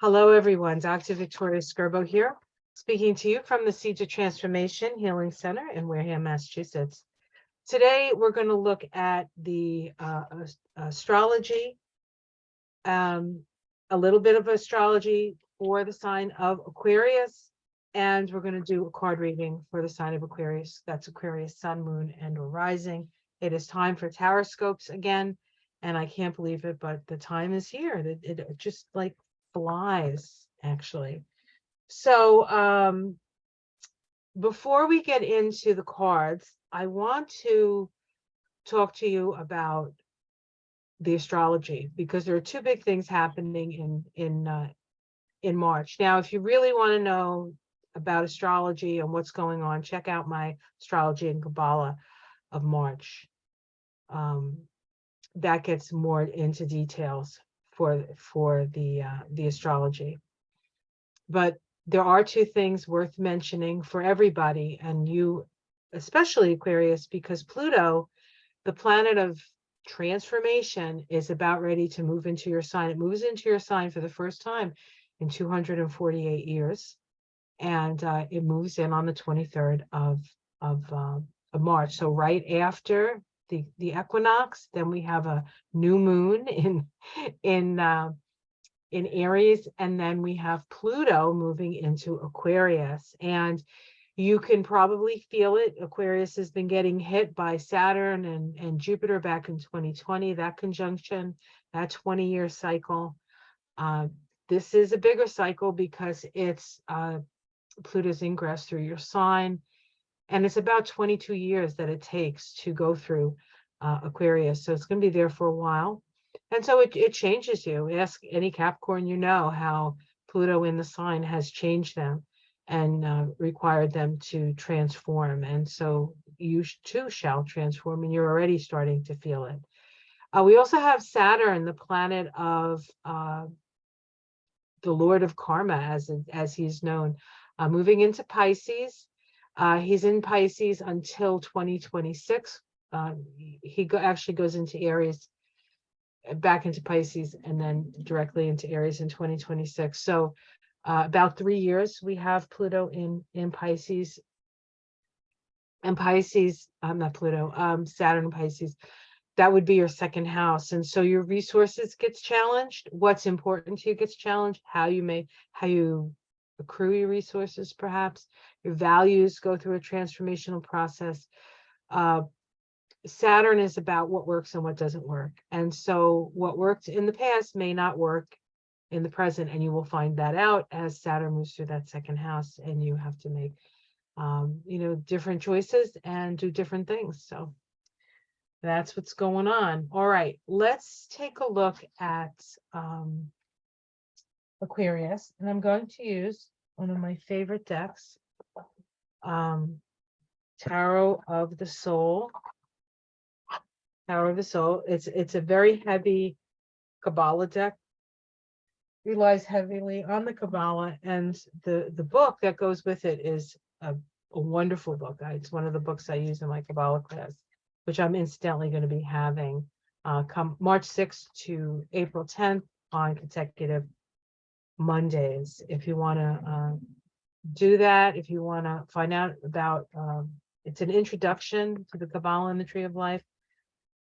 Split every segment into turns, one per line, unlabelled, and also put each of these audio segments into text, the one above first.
Hello, everyone. Dr. Victoria Skirbo here, speaking to you from the Seeds of Transformation Healing Center in Wareham, Massachusetts. Today, we're going to look at the astrology, a little bit of astrology for the sign of Aquarius, and we're going to do a card reading for the sign of Aquarius. That's Aquarius Sun, Moon, and or Rising. It is time for tarot scopes again, and I can't believe it, but the time is here. It just like flies, actually. So before we get into the cards, I want to talk to you about the astrology, because there are two big things happening in March. Now, if you really want to know about astrology and what's going on, check out my Astrology and Kabbalah of March. That gets more into details for the astrology. But there are two things worth mentioning for everybody, and you, especially Aquarius, because Pluto, the planet of transformation, is about ready to move into your sign. It moves into your sign for the first time in 248 years, and it moves in on the 23rd of March. So right after the equinox, then we have a new moon in Aries, and then we have Pluto moving into Aquarius. And you can probably feel it. Aquarius has been getting hit by Saturn and Jupiter back in 2020, that conjunction, that 20-year cycle. This is a bigger cycle because it's Pluto's ingress through your sign, and it's about 22 years that it takes to go through Aquarius. So it's going to be there for a while. And so it changes you. Ask any Capricorn you know how Pluto in the sign has changed them and required them to transform. And so you too shall transform, and you're already starting to feel it. We also have Saturn, the planet of the Lord of Karma, as he's known, moving into Pisces. He's in Pisces until 2026. He actually goes into Aries, back into Pisces, and then directly into Aries in 2026. So about 3 years we have Pluto in Pisces, and Pisces, not Pluto, Saturn in Pisces. That would be your second house. And so your resources gets challenged. What's important to you gets challenged. How you accrue your resources, perhaps. Your values go through a transformational process. Saturn is about what works and what doesn't work. And so what worked in the past may not work in the present, and you will find that out as Saturn moves through that second house, and you have to make different choices and do different things. So that's what's going on. All right, let's take a look at Aquarius, and I'm going to use one of my favorite decks, Tarot of the Soul. Tarot of the Soul. It's a very heavy Kabbalah deck. Relies heavily on the Kabbalah, and the book that goes with it is a wonderful book. It's one of the books I use in my Kabbalah class, which I'm incidentally going to be having come March 6th to April 10th on consecutive Mondays. If you want to do that, if you want to find out about, it's an introduction to the Kabbalah and the Tree of Life.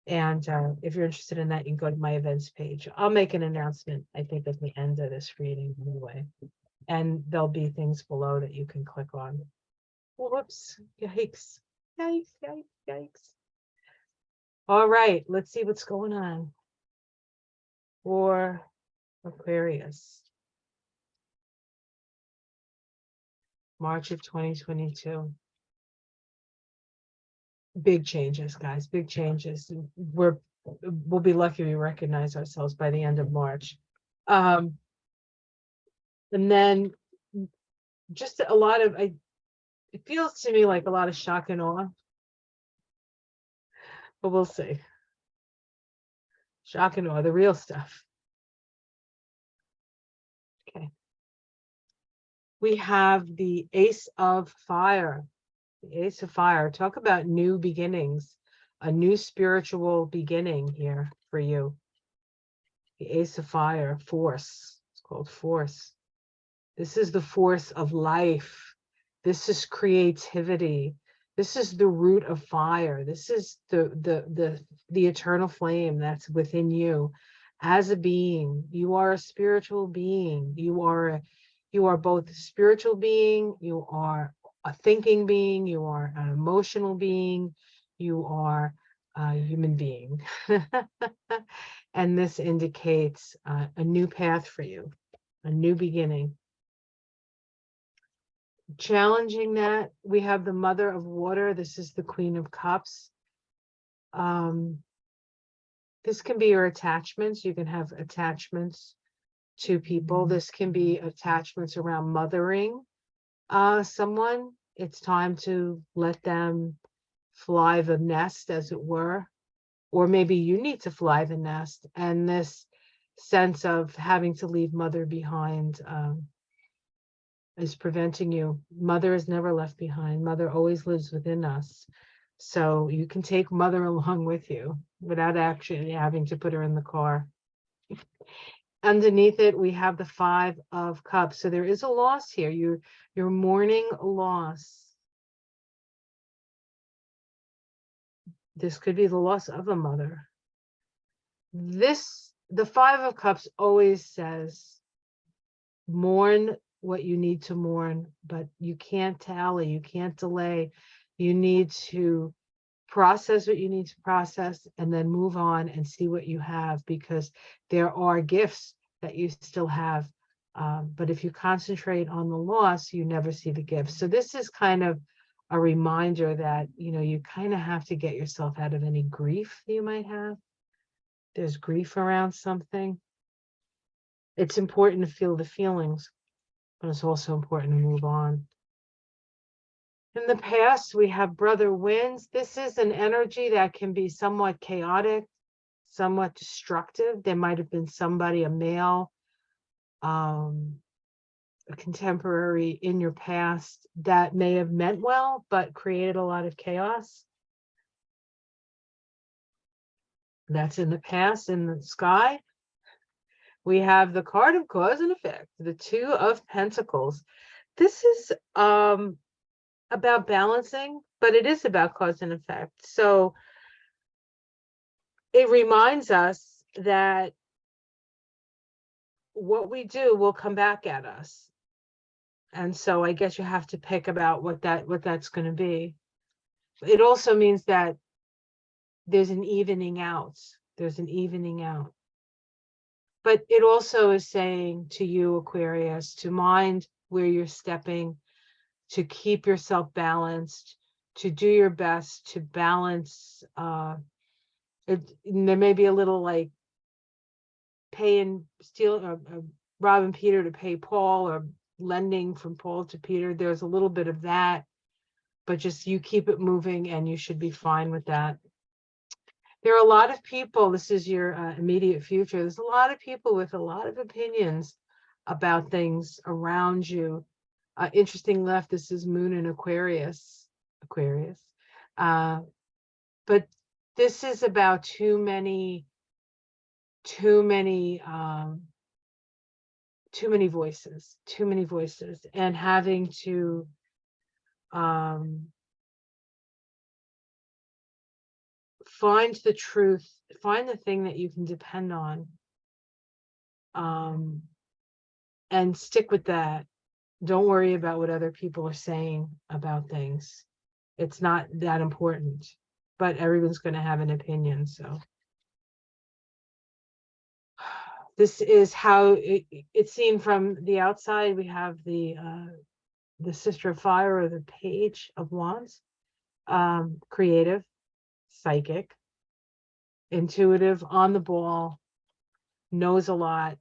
And if you're interested in that, you can go to my events page. I'll make an announcement, I think, at the end of this reading anyway. And there'll be things below that you can click on. Whoops, yikes, yikes, yikes, yikes. All right, let's see what's going on for Aquarius. March of 2022. Big changes, guys, big changes. We'll be lucky we recognize ourselves by the end of March. And then just a lot of, it feels to me like a lot of shock and awe, but we'll see. Shock and awe, the real stuff. Okay. We have the Ace of Fire. The Ace of Fire. Talk about new beginnings, a new spiritual beginning here for you. The Ace of Fire, force. It's called force. This is the force of life. This is creativity. This is the root of fire. This is the eternal flame that's within you. As a being, you are a spiritual being. You are both a spiritual being, you are a thinking being, you are an emotional being, you are a human being. And this indicates a new path for you, a new beginning. Challenging that, we have the Mother of Water. This is the Queen of Cups. This can be your attachments. You can have attachments to people. This can be attachments around mothering someone. It's time to let them fly the nest, as it were. Or maybe you need to fly the nest. And this sense of having to leave mother behind is preventing you. Mother is never left behind. Mother always lives within us. So you can take mother along with you without actually having to put her in the car. Underneath it, we have the Five of Cups. So there is a loss here. You're mourning a loss. This could be the loss of a mother. The Five of Cups always says, mourn what you need to mourn, but you can't tally, you can't delay. You need to process what you need to process and then move on and see what you have, because there are gifts that you still have. But if you concentrate on the loss, you never see the gifts. So this is kind of a reminder that, you kind of have to get yourself out of any grief you might have. There's grief around something. It's important to feel the feelings, but it's also important to move on. In the past, we have Brother Winds. This is an energy that can be somewhat chaotic, somewhat destructive. There might have been somebody, a male, a contemporary in your past that may have meant well, but created a lot of chaos. That's in the past. In the sky, we have the card of cause and effect, the Two of Pentacles. This is about balancing, but it is about cause and effect. So it reminds us that what we do will come back at us. And so I guess you have to pick about what that's going to be. It also means that there's an evening out. There's an evening out. But it also is saying to you, Aquarius, to mind where you're stepping, to keep yourself balanced, to do your best to balance. There may be a little like robbing Peter to pay Paul, or lending from Paul to Peter. There's a little bit of that, but just you keep it moving and you should be fine with that. There are a lot of people, this is your immediate future. There's a lot of people with a lot of opinions about things around you. Interesting left, this is Moon in Aquarius. But this is about too many voices, and having to find the truth, find the thing that you can depend on, and stick with that. Don't worry about what other people are saying about things. It's not that important, but everyone's going to have an opinion. So this is how it's seen from the outside. We have the Sister of Fire, or the Page of Wands. Creative, psychic, intuitive, on the ball, knows a lot,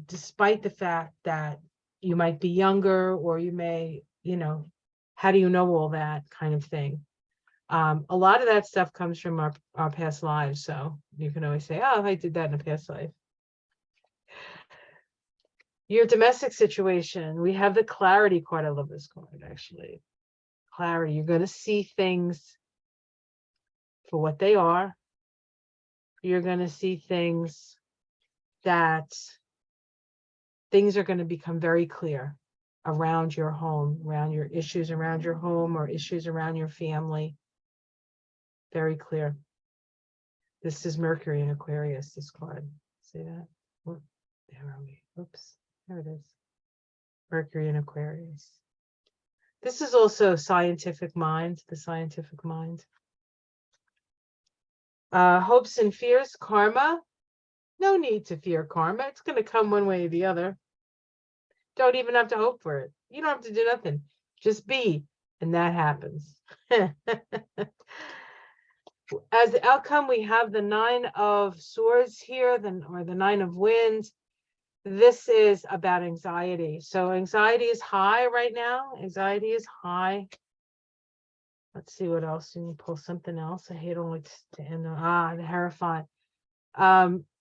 despite the fact that you might be younger, or you may, how do you know all that kind of thing? A lot of that stuff comes from our past lives. So you can always say, oh, I did that in a past life. Your domestic situation, we have the Clarity card. I love this card, actually. Clarity. You're going to see things for what they are. You're going to see things that things are going to become very clear around your home, around your issues around your home or issues around your family. Very clear. This is Mercury in Aquarius, this card. See that? Oh, there are we. Oops, there it is. Mercury in Aquarius. This is also scientific mind, the scientific mind. Hopes and fears, karma. No need to fear karma. It's going to come one way or the other. Don't even have to hope for it. You don't have to do nothing. Just be, and that happens. As the outcome, we have the 9 of Swords here, or the 9 of Wands. This is about anxiety. So anxiety is high right now. Anxiety is high. Let's see what else. You can pull something else. I hate only to end on the Hierophant.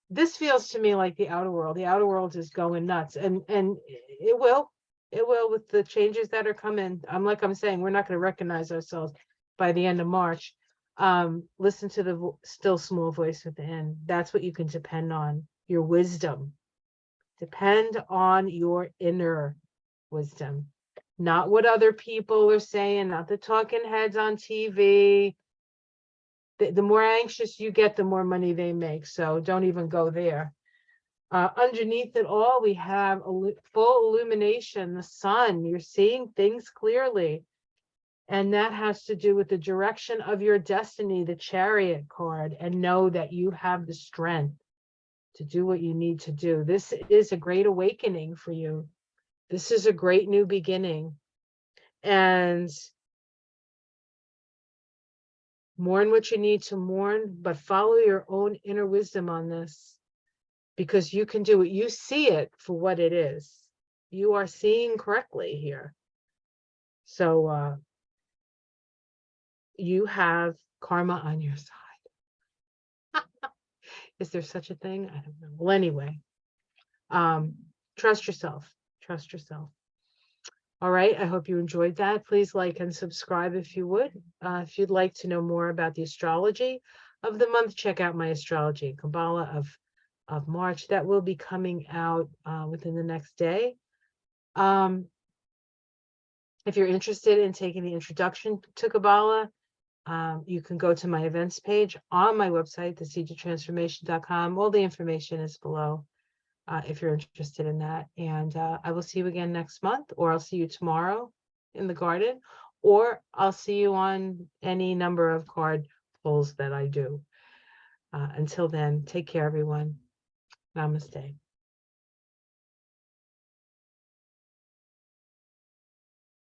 This feels to me like the outer world. The outer world is going nuts, and it will with the changes that are coming. I'm saying, we're not going to recognize ourselves by the end of March. Listen to the still small voice within. That's what you can depend on. Your wisdom. Depend on your inner wisdom, not what other people are saying, not the talking heads on TV. The more anxious you get, the more money they make. So don't even go there. Underneath it all, we have full illumination, the sun. You're seeing things clearly. And that has to do with the direction of your destiny, the Chariot card, and know that you have the strength to do what you need to do. This is a great awakening for you. This is a great new beginning. And mourn what you need to mourn, but follow your own inner wisdom on this, because you can do it. You see it for what it is. You are seeing correctly here. So you have karma on your side. Is there such a thing? I don't know. Well, anyway, trust yourself. Trust yourself. All right. I hope you enjoyed that. Please like and subscribe if you would. If you'd like to know more about the astrology of the month, check out my astrology Kabbalah of March. That will be coming out within the next day. If you're interested in taking the introduction to Kabbalah, you can go to my events page on my website, theseedtotransformation.com. All the information is below if you're interested in that. And I will see you again next month, or I'll see you tomorrow in the garden, or I'll see you on any number of card pulls that I do. Until then, take care, everyone. Namaste.